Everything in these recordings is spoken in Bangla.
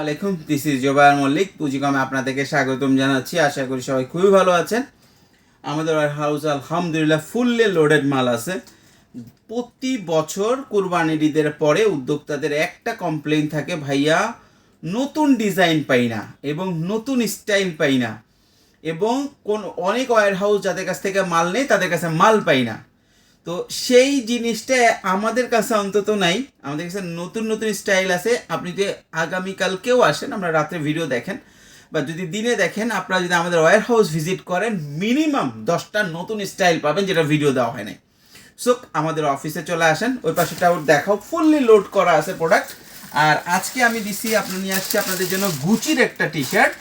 আলাইকুম, দিস ইজ জোবায়ের মল্লিক। পুঁজিকমে আপনাদেরকে স্বাগতম জানাচ্ছি। আশা করি সবাই খুবই ভালো আছেন। আমাদের হাউস আলহামদুলিল্লাহ ফুললি লোডেড মাল আছে। প্রতি বছর কুরবানির ঈদের পরে উদ্যোক্তাদের একটা কমপ্লেইন থাকে, ভাইয়া নতুন ডিজাইন পাই না এবং নতুন স্টাইল পাই না, এবং অনেক ওয়্যার হাউস যাদের কাছ থেকে মাল নেই তাদের কাছে মাল পাই না। তো সেই জিনিসটা আমাদের কাছে অন্তত নাই। আমাদের কাছে নতুন নতুন স্টাইল আছে। আপনি যদি আগামীকালকেও আসেন, আমরা রাত্রে ভিডিও দেখেন বা যদি দিনে দেখেন, আপনারা যদি আমাদের ওয়্যার হাউস ভিজিট করেন, মিনিমাম 10টা নতুন স্টাইল পাবেন যেটা ভিডিও দেওয়া হয় নাই। সো আমাদের অফিসে চলে আসেন, ওই পাশেটা দেখাও, ফুললি লোড করা আছে প্রোডাক্ট। আর আজকে আমি নিয়ে আসছি আপনাদের জন্য গুচির একটা টি শার্ট।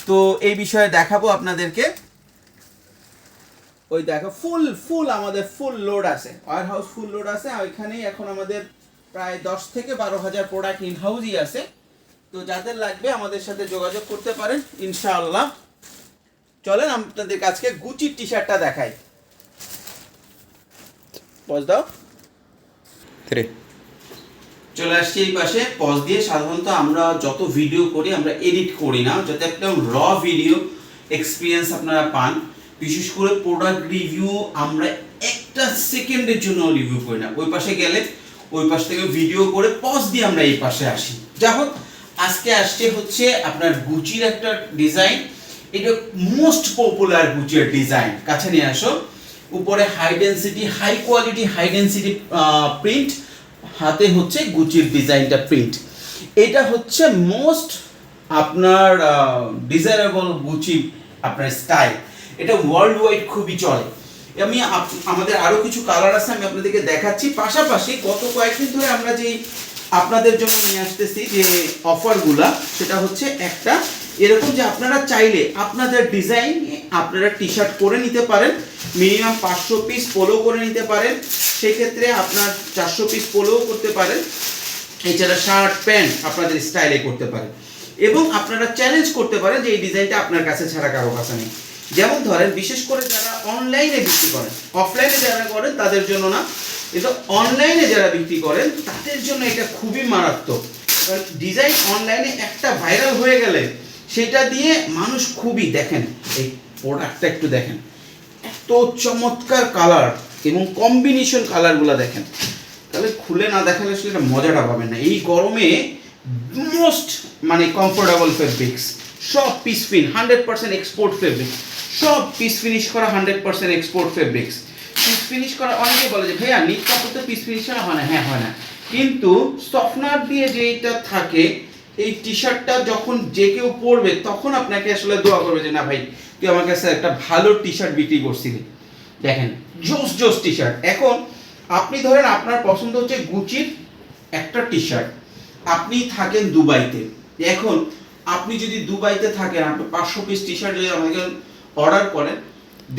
তো এই বিষয়ে দেখাবো আপনাদেরকে। ওই দেখো ফুল আমাদের ফুল লোড আছে, ওয়্যার হাউস ফুল লোড আছে। আর ওইখানেই এখন আমাদের প্রায় 10 থেকে 12,000 প্রোডাক্ট ইন হাউসই আছে। তো যাদের লাগবে আমাদের সাথে যোগাযোগ করতে পারেন ইনশাআল্লাহ। চলেন আপনাদের আজকে গুচির টি শার্টটা দেখাই। পজ দাও। চলে আসছি এই পাশে পজ দিয়ে। সাধারণত আমরা যত ভিডিও করি আমরা এডিট করি না, যাতে একদম র ভিডিও এক্সপিরিয়েন্স আপনারা পান। বিশেষ করে প্রোডাক্ট রিভিউ আমরা একটা সেকেন্ডের জন্য রিভিউ করি না। ওই পাশে গেলে ওই পাশ থেকে ভিডিও করে পজ দিয়ে আমরা এই পাশে আসি। যা হোক, আজকে আসছে হচ্ছে আপনার গুচির একটা ডিজাইন। এটা মোস্ট পপুলার গুচির ডিজাইন। কাছে নিয়ে আসো। উপরে high density, high quality, high density print, হাতে হচ্ছে গুচির ডিজাইনটা প্রিন্ট। এটা হচ্ছে মোস্ট আপনার ডিজায়ারেবল গুচি আপনার স্টাইল। এটা ওয়ার্ল্ড ওয়াইড খুবই চলে। আমি আমাদের আরও কিছু কালার আছে, আমি আপনাদেরকে দেখাচ্ছি। পাশাপাশি গত কয়েকদিন ধরে আমরা যেই আপনাদের জন্য নিয়ে আসতেছি যে অফারগুলা, সেটা হচ্ছে একটা এরকম যে আপনারা চাইলে আপনাদের ডিজাইন আপনারা টি শার্ট করে নিতে পারেন। মিনিমাম 500 পিস পোলো করে নিতে পারেন। সেক্ষেত্রে আপনার 400 পিস পোলোও করতে পারেন। এছাড়া শার্ট প্যান্ট আপনাদের স্টাইলে করতে পারেন। এবং আপনারা চ্যালেঞ্জ করতে পারেন যে এই ডিজাইনটা আপনার কাছে ছাড়া কারো কাছে নেই। যেমন ধরেন, বিশেষ করে যারা অনলাইনে বিক্রি করেন, অফলাইনে যারা করেন তাদের জন্য না, এটা অনলাইনে যারা বিক্রি করেন তাদের জন্য এটা খুবই মারাত্মক। ডিজাইন অনলাইনে একটা ভাইরাল হয়ে গেলে সেটা দিয়ে মানুষ খুবই দেখেন। এই প্রোডাক্টটা একটু দেখেন, এত চমৎকার কালার এবং কম্বিনেশন কালারগুলো দেখেন। তাহলে খুলে না দেখালে সেটা মজাটা পাবেন না। এই গরমে মোস্ট কমফোর্টেবল ফেব্রিক্স, সব পিস ফিন 100% এক্সপোর্ট ফেব্রিক্স, সব পিস ফিনিশ করা 100% এক্সপোর্ট ফেব্রিক্স। পিস ফিনিশ করা অনেকে বলে যে ভাইয়া নিট কাপড় তো পিস ফিনিশ করা হয় না। হ্যাঁ, হয় না, কিন্তু সফটনার দিয়ে যেটা থাকে, এই টি শার্টটা যখন যে কেউ পরবে তখন আপনাকে আসলে দোয়া করবে যে না ভাই, তুই আমার কাছে একটা ভালো টি শার্ট বিক্রি করছিলি। দেখেন জোস টি শার্ট। এখন আপনি ধরেন আপনার পছন্দ হচ্ছে গুচির একটা টি শার্ট, আপনি থাকেন দুবাইতে। এখন আপনি যদি দুবাইতে থাকেন, আপনি 500 পিস টি শার্ট যদি আমাকে অর্ডার করেন,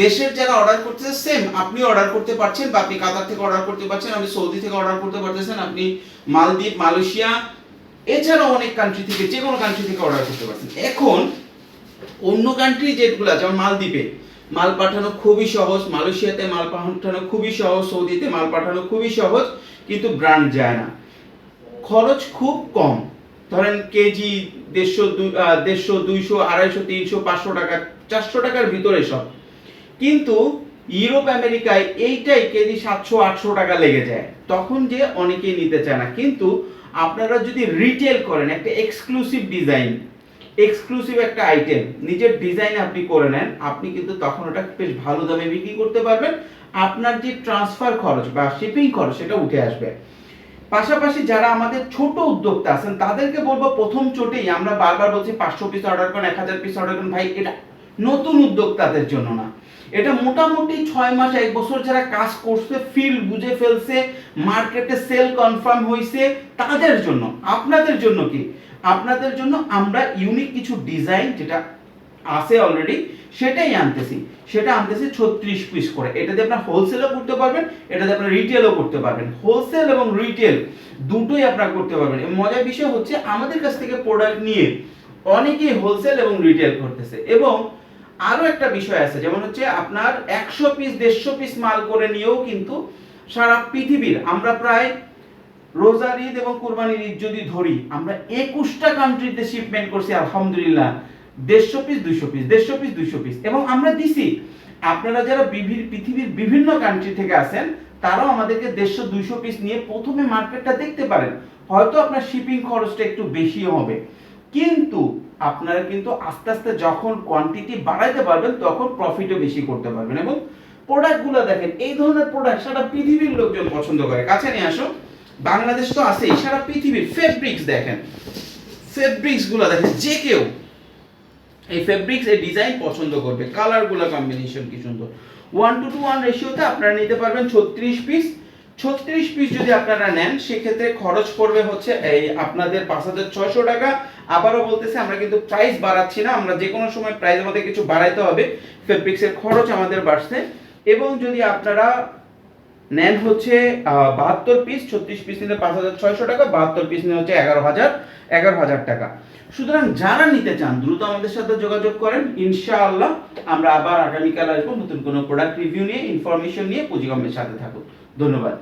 দেশের যারা অর্ডার করতেছে সেম আপনি অর্ডার করতে পারছেন, বা আপনি কাতার থেকে অর্ডার করতে পারছেন, আপনি সৌদি থেকে অর্ডার করতে পারতেছেন, আপনি মালদ্বীপ, মালয়েশিয়া, এছাড়াও অনেক কান্ট্রি থেকে, যে কোনো কান্ট্রি থেকে অর্ডার করতে পারছেন। এখন অন্য কান্ট্রি যেগুলো, যেমন মালদ্বীপে মাল পাঠানো খুবই সহজ, মালয়েশিয়াতে মাল পাঠানো খুবই সহজ, সৌদিতে মাল পাঠানো খুবই সহজ, কিন্তু ব্র্যান্ড যায় না, খরচ খুব কম। ধরেন কেজি 150, 200, 250, 300, 500 টাকা, 400 টাকার ভিতরে সব। কিন্তু ইউরোপ আমেরিকায় এইটাই কেজি 700-800 টাকা লেগে যায়। তখন যে অনেকেই নিতে চায় না। কিন্তু আপনারা যদি রিটেল করেন, একটা এক্সক্লুসিভ ডিজাইন, এক্সক্লুসিভ একটা আইটেম নিজের ডিজাইন আপনি করে নেন, আপনি কিন্তু তখন ওটা বেশ ভালো দামে বিক্রি করতে পারবেন। আপনার যে ট্রান্সফার খরচ বা শিপিং খরচ সেটা উঠে আসবে। পাশাপাশি যারা আমাদের ছোট উদ্যোক্তা আছেন তাদেরকে বলবো, প্রথম চোটেই আমরা বারবার বলছি 500 পিস অর্ডার করেন, 1000 পিস অর্ডার করেন। ভাই, এটা নতুন উদ্যোক্তাদের জন্য না, এটা মোটামুটি 6 মাস 1 বছর যারা কাজ করছে, ফিল্ড বুঝে ফেলছে, মার্কেটে সেল কনফার্ম হয়েছে, তাদের জন্য। আপনাদের জন্য কি? আপনাদের জন্য আমরা ইউনিক কিছু ডিজাইন যেটা আছে অলরেডি সেটাই আনতেছি। সেটা আনতেছি 36 পিস করে। এটা দিয়ে আপনারা হোলসেলও করতে পারবেন, এটা দিয়ে আপনারা রিটেলও করতে পারবেন। হোলসেল এবং রিটেল দুটোই আপনারা করতে পারবেন। এবং মজার বিষয় হচ্ছে, আমাদের কাছ থেকে প্রোডাক্ট নিয়ে অনেকেই হোলসেল এবং রিটেল করতেছে। এবং আরো একটা বিষয় আছে, যেমন হচ্ছে আপনার 100 পিস 150 পিস মাল করে নিয়েও কিন্তু সারা পৃথিবীর আমরা প্রায় রোজার ঈদ এবং কুরবানির ঈদ যদি ধরি, আমরা 21টা কান্ট্রিতে শিপমেন্ট করছি আলহামদুলিল্লাহ, 150 পিস 200 পিস 150 পিস 200 পিস, এবং আমরা দিছি। আপনারা যারা পৃথিবীর বিভিন্ন কান্ট্রি থেকে আসেন, তারাও আমাদেরকে 150 200 পিস নিয়ে প্রথমে মার্কেটটা দেখতে পারেন। হয়তো আপনার শিপিং খরচটা একটু বেশি হবে, কিন্তু আপনারা কিন্তু আস্তে আস্তে যখন কোয়ান্টিটি বাড়াইতে পারবেন তখন প্রফিটও বেশি করতে পারবেন। এবং প্রোডাক্টগুলো দেখেন, এই ধরনের প্রোডাক্ট সারা পৃথিবীর লোকজন পছন্দ করে। কাছে নিয়ে আসো, বাংলাদেশ তো আছেই, সারা পৃথিবীর ফেব্রিক্স দেখেন, ফেব্রিক্স গুলো দেখেন, যে কেউ এই ফেব্রিক্স এই ডিজাইন পছন্দ করবে। কালার গুলো কম্বিনেশন কি সুন্দর। 1:1 রেশিওতে আপনারা নিতে পারবেন 36 পিস। 36 পিস যদি আপনারা নেন সেক্ষেত্রে খরচ পড়বে হচ্ছে এই আপনাদের 5,600 টাকা। আবারও বলতেছি, আমরা কিন্তু প্রাইস বাড়াচ্ছি না, আমরা যে কোনো সময় প্রাইস আমাদের কিছু বাড়াইতে হবে, ফেব্রিক্সের খরচ আমাদের বাড়ছে। এবং যদি আপনারা নেন হচ্ছে 72 পিস, 36 পিস নিলে 5,600 টাকা, 72 পিস নিলে হচ্ছে 11,000 টাকা। সুতরাং যারা নিতে চান দ্রুত আমাদের সাথে যোগাযোগ করেন, ইনশাআল্লাহ আমরা আবার আগামীকাল আসবো নতুন কোনো প্রোডাক্ট রিভিউ নিয়ে, ইনফরমেশন নিয়ে। পুঁজিগমের সাথে থাকুন, ধন্যবাদ।